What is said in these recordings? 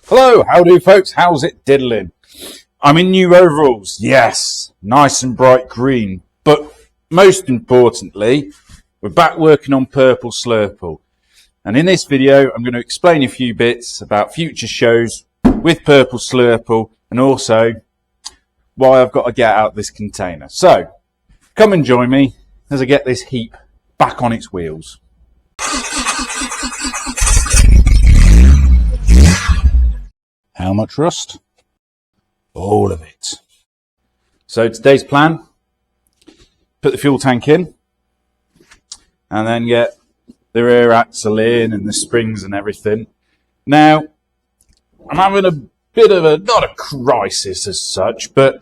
Hello, how do folks? How's it diddling? I'm in new overalls, yes, nice and bright green, but most importantly, we're back working on purple Sluple. And in this video, I'm going to explain a few bits about future shows with purple Sluple and also why I've got to get out this container. So, come and join me as I get this heap back on its wheels. How much rust? All of it. So today's plan, put the fuel tank in and then get the rear axle in and the springs and everything. Now, I'm having a bit of not a crisis as such, but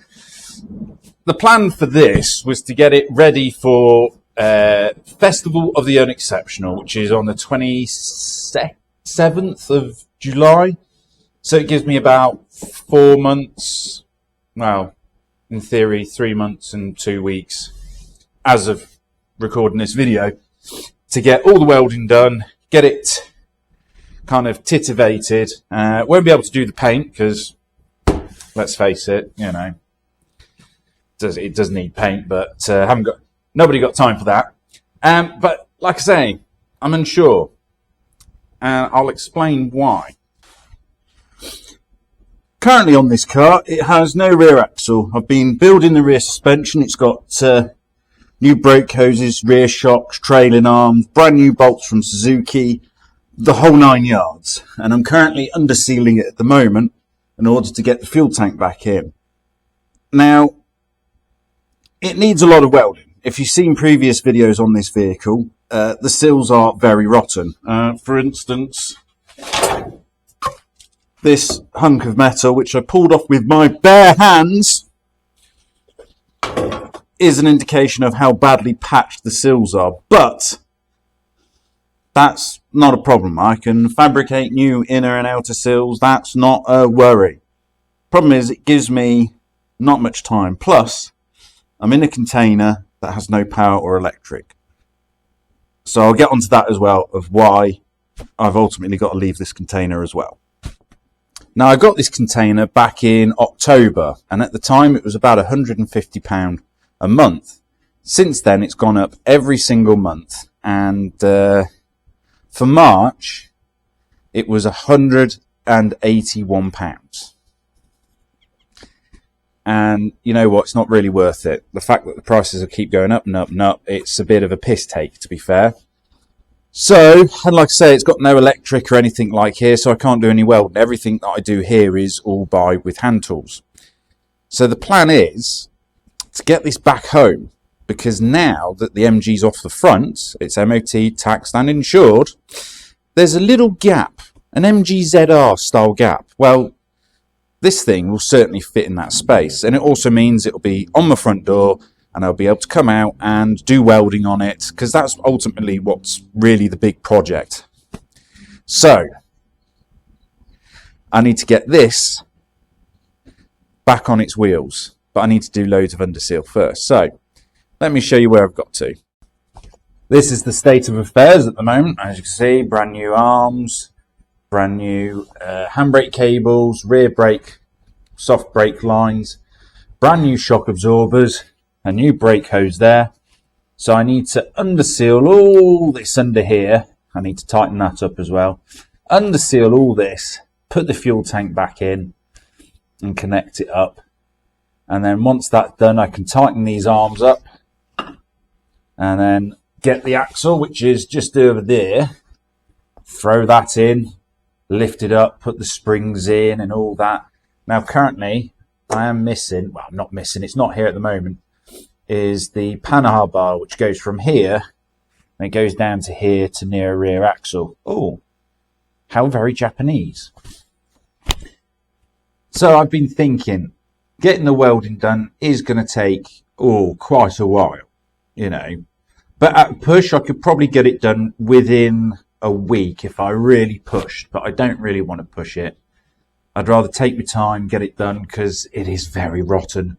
the plan for this was to get it ready for Festival of the Unexceptional, which is on the 27th of July. So it gives me about 4 months, well, in theory, 3 months and 2 weeks, as of recording this video, to get all the welding done, get it kind of titivated. Won't be able to do the paint because, let's face it, you know, it does need paint, but nobody got time for that. But like I say, I'm unsure, and I'll explain why. Currently on this car, it has no rear axle. I've been building the rear suspension. It's got new brake hoses, rear shocks, trailing arms, brand new bolts from Suzuki, the whole 9 yards. And I'm currently undersealing it at the moment in order to get the fuel tank back in. Now, it needs a lot of welding. If you've seen previous videos on this vehicle, the seals are very rotten. For instance, this hunk of metal, which I pulled off with my bare hands, is an indication of how badly patched the seals are. But that's not a problem. I can fabricate new inner and outer seals. That's not a worry. Problem is, it gives me not much time. Plus, I'm in a container that has no power or electric. So I'll get onto that as well, of why I've ultimately got to leave this container as well. Now, I got this container back in October, and at the time it was about £150 a month. Since then, it's gone up every single month, and for March, it was £181. And you know what? It's not really worth it. The fact that the prices will keep going up and up and up, it's a bit of a piss take, to be fair. So, and like I say, it's got no electric or anything like here, so I can't do any welding. Everything that I do here is all with hand tools. So the plan is to get this back home, because now that the MG's off the front, it's MOT, taxed and insured, there's a little gap, an MG ZR style gap. Well, this thing will certainly fit in that space, and it also means it'll be on the front door, and I'll be able to come out and do welding on it, because that's ultimately what's really the big project. So, I need to get this back on its wheels, but I need to do loads of underseal first. So, let me show you where I've got to. This is the state of affairs at the moment. As you can see, brand new arms, brand new handbrake cables, rear brake, soft brake lines, brand new shock absorbers, a new brake hose there. So I need to underseal all this under here. I need to tighten that up as well. Underseal all this, put the fuel tank back in and connect it up. And then once that's done, I can tighten these arms up and then get the axle, which is just over there, throw that in, lift it up, put the springs in and all that. Now currently I am missing, well, I'm not missing, it's not here at the moment, is the Panhard bar, which goes from here and it goes down to here to near rear axle. Oh, how very Japanese. So I've been thinking, getting the welding done is going to take, quite a while, you know. But at a push, I could probably get it done within a week if I really pushed, but I don't really want to push it. I'd rather take my time, get it done, because it is very rotten.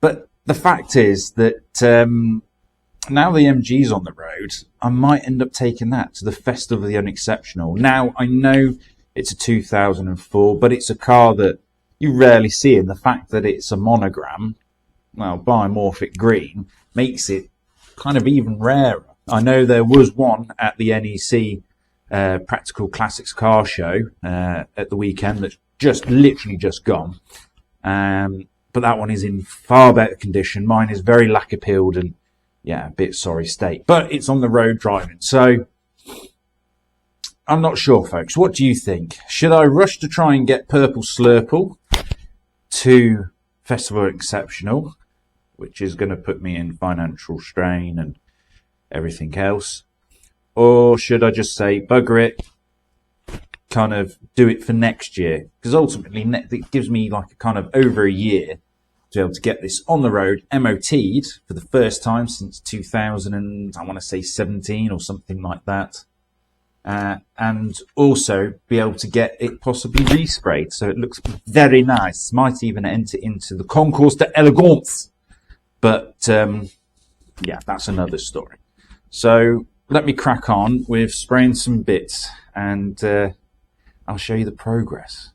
But the fact is that now the MG's on the road, I might end up taking that to the Festival of the Unexceptional. Now, I know It's a 2004, but it's a car that you rarely see, and the fact that it's a monogram, well, biomorphic green, makes it kind of even rarer. I know there was one at the NEC Practical Classics car show at the weekend that's literally just gone. But that one is in far better condition. Mine is very lacquer peeled and, yeah, a bit sorry state. But it's on the road driving. So I'm not sure, folks. What do you think? Should I rush to try and get Purple Slurple to Festival Exceptional, which is going to put me in financial strain and everything else? Or should I just say, bugger it, kind of do it for next year? Because ultimately, it gives me like a kind of over a year to be able to get this on the road, MOT'd for the first time since 2000 and I want to say 17 or something like that. And also be able to get it possibly resprayed so it looks very nice. Might even enter into the Concours d'Elegance. But yeah, that's another story. So let me crack on with spraying some bits and I'll show you the progress.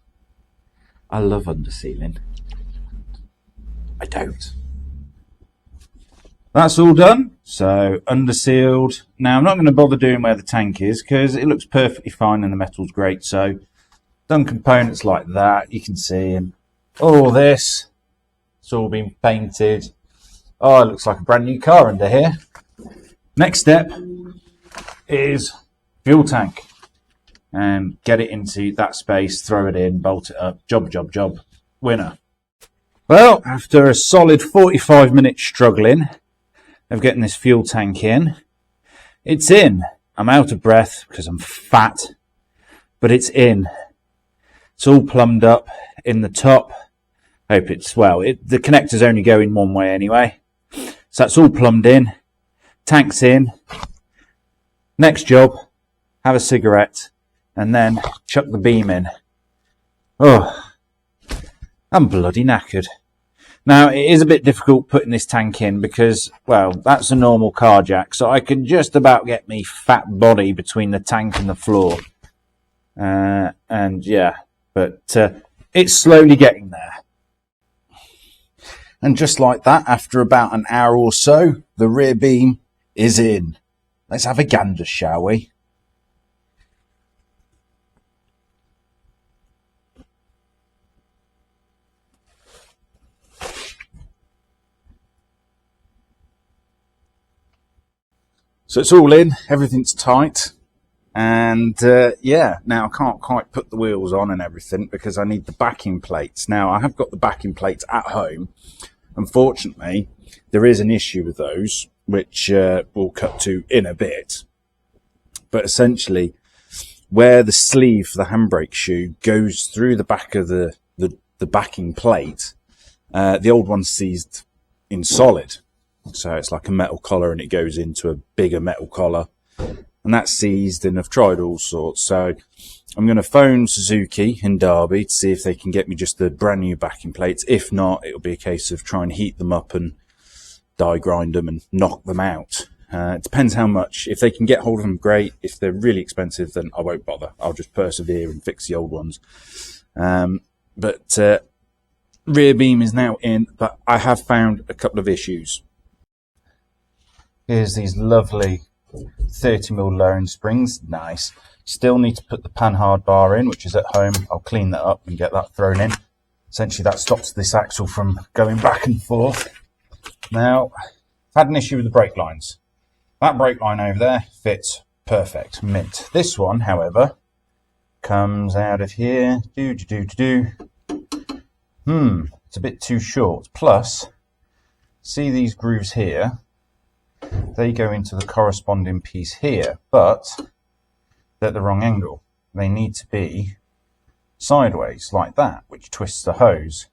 I love undersealing. I don't. That's all done. So undersealed. Now I'm not going to bother doing where the tank is because it looks perfectly fine and the metal's great. So done components like that. You can see, and all this, it's all been painted. Oh, it looks like a brand new car under here. Next step is fuel tank and get it into that space, throw it in, bolt it up, job, winner. Well, after a solid 45 minutes struggling of getting this fuel tank in, it's in. I'm out of breath because I'm fat, but it's in. It's all plumbed up in the top. Hope it's, well, the connector's only going one way anyway. So that's all plumbed in. Tank's in. Next job, have a cigarette, and then chuck the beam in. Oh, I'm bloody knackered. Now, it is a bit difficult putting this tank in because, well, that's a normal car jack, so I can just about get me fat body between the tank and the floor. And yeah, but it's slowly getting there. And just like that, after about an hour or so, the rear beam is in. Let's have a gander, shall we? So it's all in, everything's tight, and yeah, now I can't quite put the wheels on and everything because I need the backing plates. Now, I have got the backing plates at home. Unfortunately, there is an issue with those, which we'll cut to in a bit. But essentially, where the sleeve for the handbrake shoe goes through the back of the backing plate, the old one's seized in solid. So it's like a metal collar and it goes into a bigger metal collar. And that's seized, and I've tried all sorts. So I'm going to phone Suzuki in Derby to see if they can get me just the brand new backing plates. If not, it'll be a case of trying to heat them up and die grind them and knock them out. It depends how much. If they can get hold of them, great. If they're really expensive, then I won't bother. I'll just persevere and fix the old ones. But rear beam is now in, but I have found a couple of issues. Here's these lovely 30mm lowering springs. Nice. Still need to put the panhard bar in, which is at home. I'll clean that up and get that thrown in. Essentially, that stops this axle from going back and forth. Now, I've had an issue with the brake lines. That brake line over there fits perfect, mint. This one, however, comes out of here. It's a bit too short. Plus, see these grooves here? They go into the corresponding piece here, but they're at the wrong angle. They need to be sideways, like that, which twists the hose.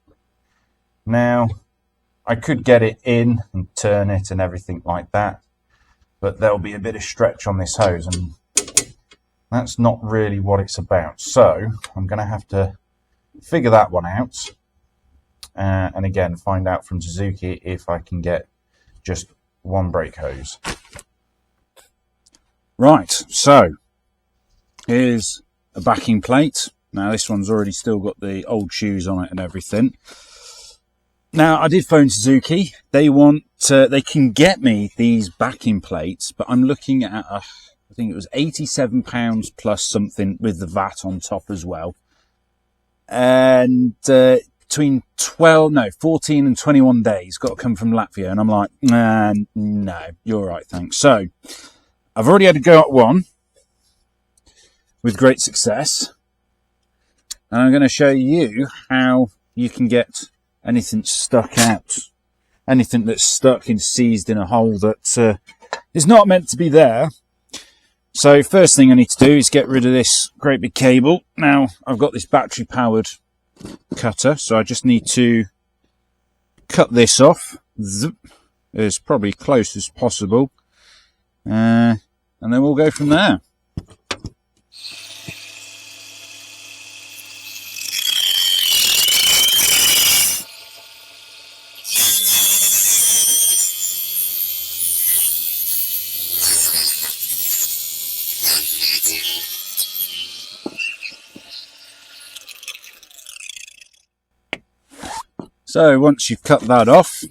Now, I could get it in and turn it and everything like that, but there'll be a bit of stretch on this hose, and that's not really what it's about. So I'm going to have to figure that one out, and again, find out from Suzuki if I can get just one brake hose. Right, so here's a backing plate. Now this one's already still got the old shoes on it and everything. Now I did phone Suzuki. They want, they can get me these backing plates, but I'm looking at, I think it was £87 plus something with the VAT on top as well. And between 14 and 21 days, got to come from Latvia. And I'm like, no, you're right, thanks. So I've already had to go at one with great success. And I'm going to show you how you can get anything stuck out. Anything that's stuck and seized in a hole that is not meant to be there. So first thing I need to do is get rid of this great big cable. Now I've got this battery powered cutter, so I just need to cut this off as probably close as possible. And then we'll go from there. So once you've cut that off,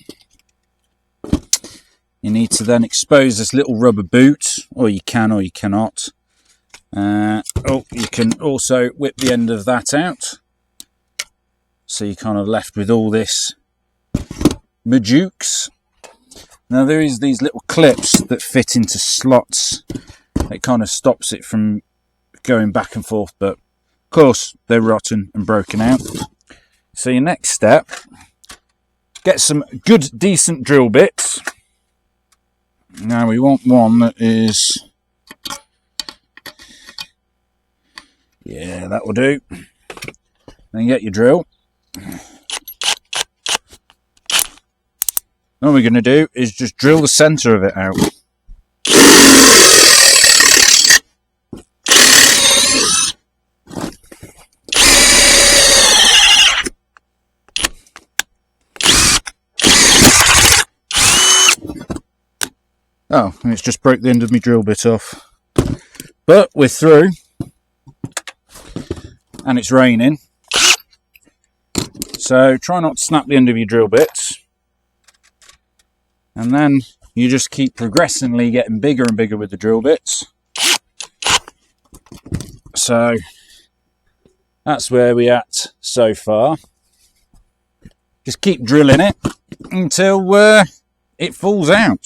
you need to then expose this little rubber boot, or you can or you cannot. You can also whip the end of that out. So you're kind of left with all this majukes. Now there is these little clips that fit into slots. It kind of stops it from going back and forth, but of course they're rotten and broken out. So your next step, get some good decent drill bits. Now we want one that is, yeah, that will do. Then get your drill. All we're going to do is just drill the centre of it out. Oh, and it's just broke the end of my drill bit off. But we're through. And it's raining. So try not to snap the end of your drill bits. And then you just keep progressively getting bigger and bigger with the drill bits. So that's where we're at so far. Just keep drilling it until it falls out.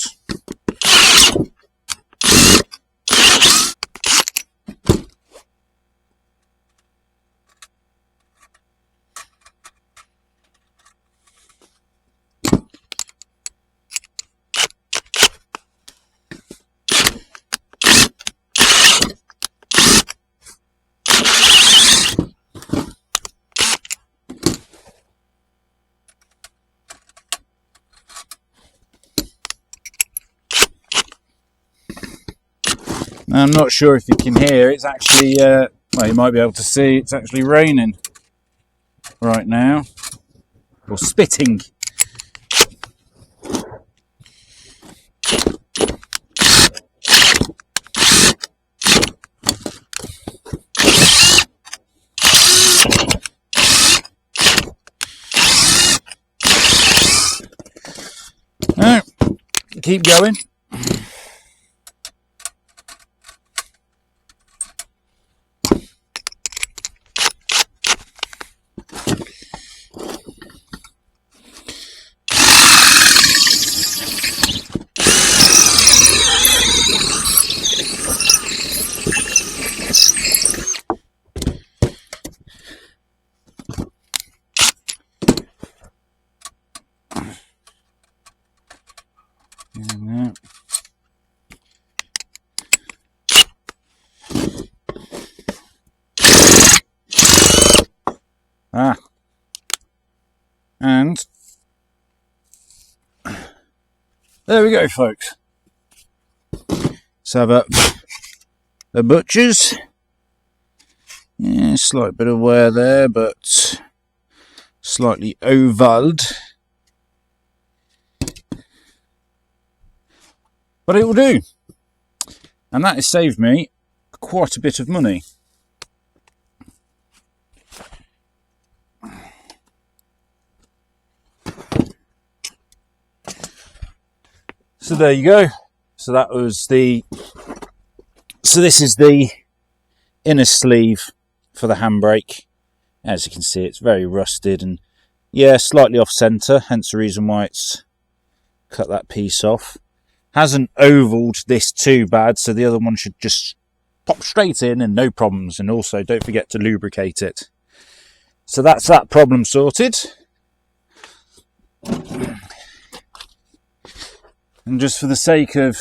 I'm not sure if you can hear, it's actually, well, you might be able to see, it's actually raining right now, or spitting. Now, keep going. And there we go, folks. Let's have the butchers. Yeah, slight bit of wear there, but slightly ovaled. But it will do. And that has saved me quite a bit of money. So there you go. So that was the, so this is the inner sleeve for the handbrake. As you can see, it's very rusted and yeah, slightly off center, hence the reason why it's cut that piece off. Hasn't ovaled this too bad, so the other one should just pop straight in and no problems. And also don't forget to lubricate it. So that's that problem sorted. And just for the sake of,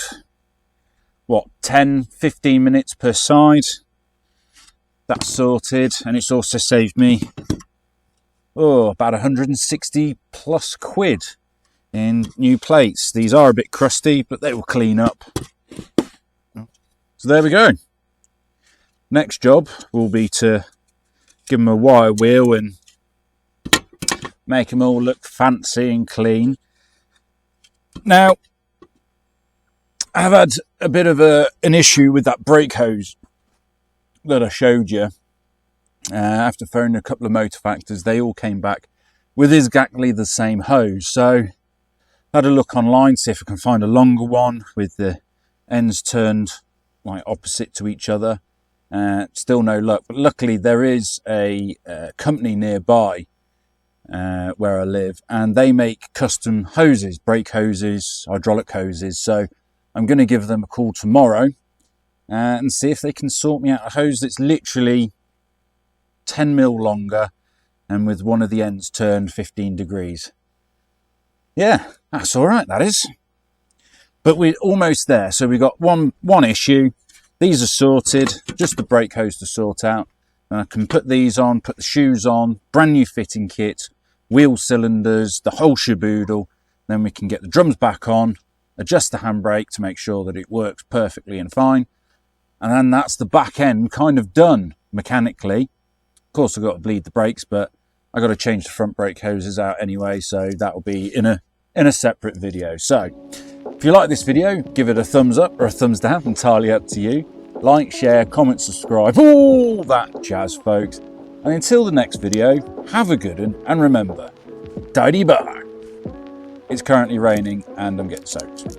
what, 10-15 minutes per side, that's sorted. And it's also saved me, about 160 plus quid in new plates. These are a bit crusty, but they will clean up. So there we go. Next job will be to give them a wire wheel and make them all look fancy and clean. Now, I've had a bit of an issue with that brake hose that I showed you. After phoning a couple of motor factors, they all came back with exactly the same hose. So I had a look online, see if I can find a longer one with the ends turned like opposite to each other. Still no luck, but luckily there is a company nearby where I live, and they make custom hoses, brake hoses, hydraulic hoses. So I'm going to give them a call tomorrow and see if they can sort me out a hose that's literally 10 mil longer and with one of the ends turned 15 degrees. Yeah, that's all right, that is. But we're almost there. So we've got one issue. These are sorted, just the brake hose to sort out. And I can put these on, put the shoes on, brand new fitting kit, wheel cylinders, the whole shaboodle. Then we can get the drums back on, adjust the handbrake to make sure that it works perfectly and fine. And then that's the back end kind of done mechanically. Of course, I've got to bleed the brakes, but I've got to change the front brake hoses out anyway. So that will be in a separate video. So if you like this video, give it a thumbs up or a thumbs down, entirely up to you. Like, share, comment, subscribe, all that jazz, folks. And until the next video, have a good one, and remember, tidy bar. It's currently raining and I'm getting soaked.